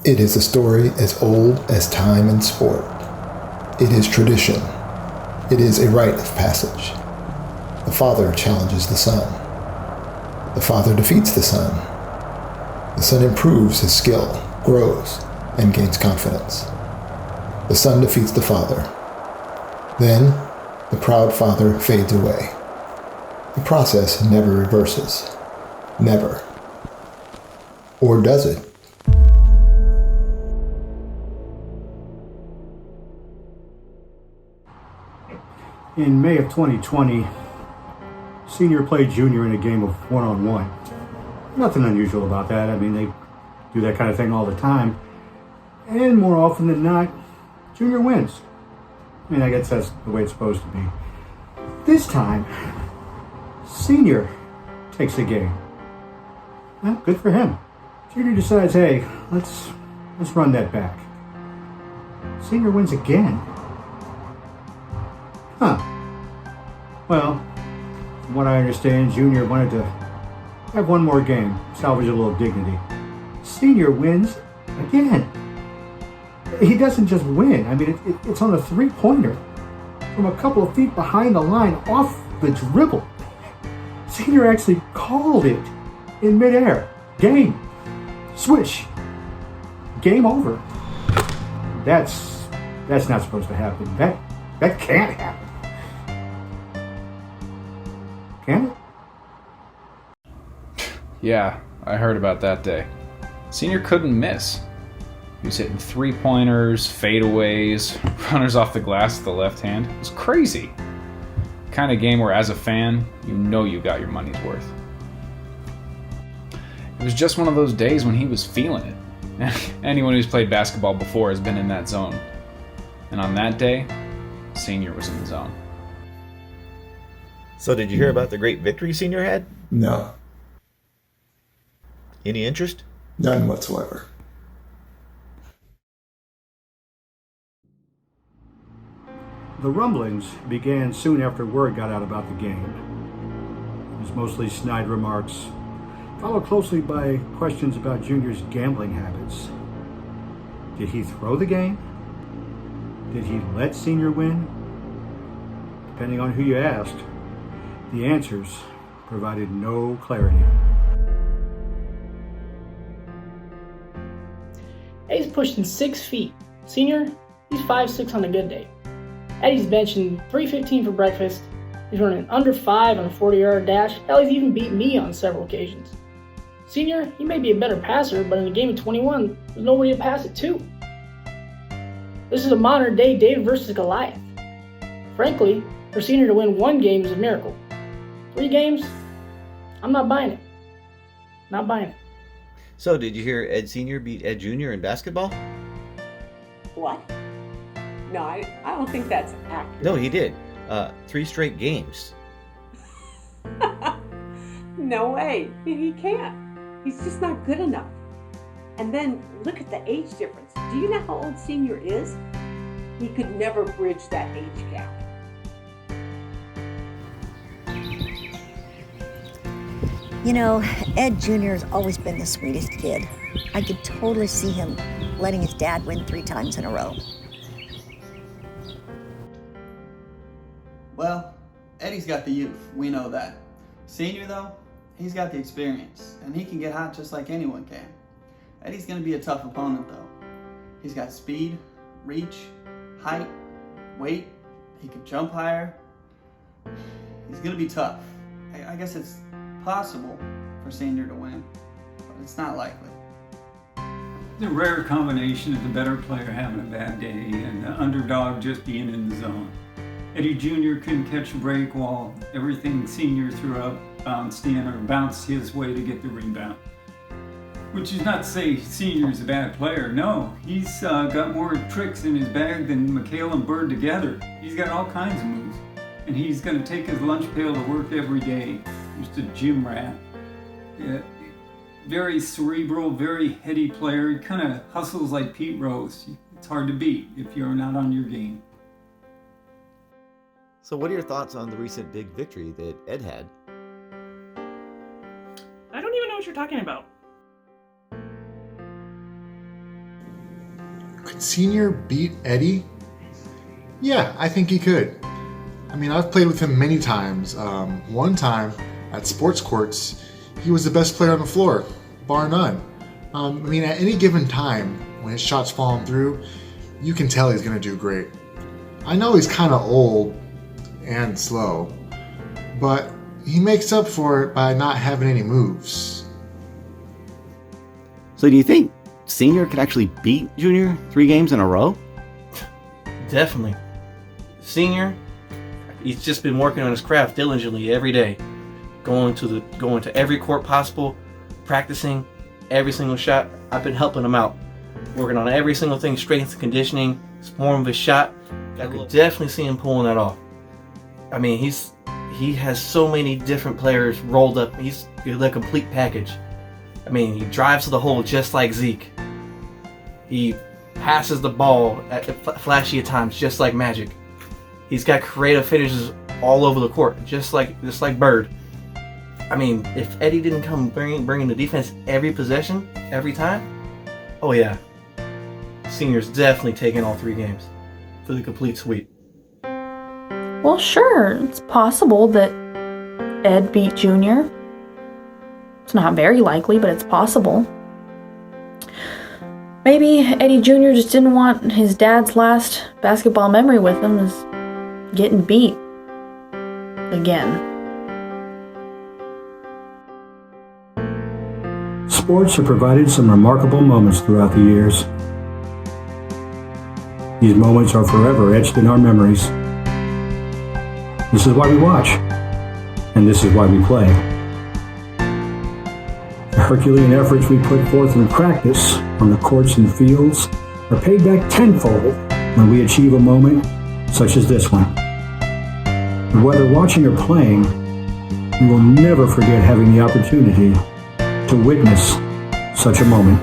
It is a story as old as time and sport. It is tradition. It is a rite of passage. The father challenges the son. The father defeats the son. The son improves his skill, grows, and gains confidence. The son defeats the father. Then, the proud father fades away. The process never reverses. Never. Or does it? In May of 2020, Senior played Junior in a game of one-on-one. Nothing unusual about that. I mean, they do that kind of thing all the time. And more often than not, Junior wins. I mean, I guess that's the way it's supposed to be. This time, Senior takes the game. Well, good for him. Junior decides, hey, let's run that back. Senior wins again. Huh. Well, from what I understand, Junior wanted to have one more game, salvage a little dignity. Senior wins again. He doesn't just win. I mean, it's on a three-pointer from a couple of feet behind the line off the dribble. Senior actually called it in midair. Game. Swish. Game over. That's not supposed to happen. That can't happen. Can it? Yeah, I heard about that day. Senior couldn't miss. He was hitting three-pointers, fadeaways, runners off the glass with the left hand. It was crazy. Kind of game where, as a fan, you know you got your money's worth. It was just one of those days when he was feeling it. Anyone who's played basketball before has been in that zone. And on that day, Senior was in the zone. So did you hear about the great victory Senior had? No. Any interest? None whatsoever. The rumblings began soon after word got out about the game. It was mostly snide remarks, followed closely by questions about Junior's gambling habits. Did he throw the game? Did he let Senior win? Depending on who you asked, the answers provided no clarity. Eddie's pushing 6 feet. Senior, he's 5'6" on a good day. Eddie's benching 315 for breakfast. He's running under 5 on a 40-yard dash. Hell, he's even beat me on several occasions. Senior, he may be a better passer, but in a game of 21, there's nobody to pass it to. This is a modern-day David versus Goliath. Frankly, for Senior to win 1 game is a miracle. 3 games? I'm not buying it. Not buying it. So did you hear Ed Senior beat Ed Junior in basketball? What? No, I don't think that's accurate. No, he did. 3 straight games. No way. He can't. He's just not good enough. And then look at the age difference. Do you know how old Senior is? He could never bridge that age gap. You know, Ed Jr. has always been the sweetest kid. I could totally see him letting his dad win 3 times in a row. Well, Eddie's got the youth, we know that. Senior though, he's got the experience, and he can get hot just like anyone can. Eddie's gonna be a tough opponent though. He's got speed, reach, height, weight, he can jump higher. He's gonna be tough. I guess it's possible for Senior to win, but it's not likely. The rare combination of the better player having a bad day and the underdog just being in the zone. Eddie Jr. couldn't catch a break while everything Senior threw up bounced in or bounced his way to get the rebound. Which is not to say Senior's a bad player. No, he's got more tricks in his bag than McHale and Bird together. He's got all kinds of moves. And he's going to take his lunch pail to work every day. Just a gym rat. Yeah, very cerebral, very heady player. He kind of hustles like Pete Rose. It's hard to beat if you're not on your game. So what are your thoughts on the recent big victory that Ed had? I don't even know what you're talking about. Could Senior beat Eddie? Yeah, I think he could. I mean, I've played with him many times. One time at sports courts, he was the best player on the floor, bar none. I mean, at any given time, when his shot's falling through, you can tell he's going to do great. I know he's kind of old and slow, but he makes up for it by not having any moves. So do you think Senior could actually beat Junior 3 games in a row? Definitely. Senior, he's just been working on his craft diligently every day, going to every court possible, practicing every single shot. I've been helping him out, working on every single thing, strength and conditioning, form of his shot. I could definitely see him pulling that off. I mean, he has so many different players rolled up. He's the complete package. I mean, he drives to the hole just like Zeke. He passes the ball flashy at times, just like Magic. He's got creative finishes all over the court, just like Bird. I mean, if Eddie didn't come bringing the defense every possession, every time, oh yeah, Senior's definitely taking all 3 games for the complete sweep. Well, sure, it's possible that Ed beat Junior. It's not very likely, but it's possible. Maybe Eddie Jr. just didn't want his dad's last basketball memory with him is getting beat again. Sports have provided some remarkable moments throughout the years. These moments are forever etched in our memories. This is why we watch, and this is why we play. The Herculean efforts we put forth in practice on the courts and fields are paid back tenfold when we achieve a moment such as this one. And whether watching or playing, we will never forget having the opportunity to witness such a moment.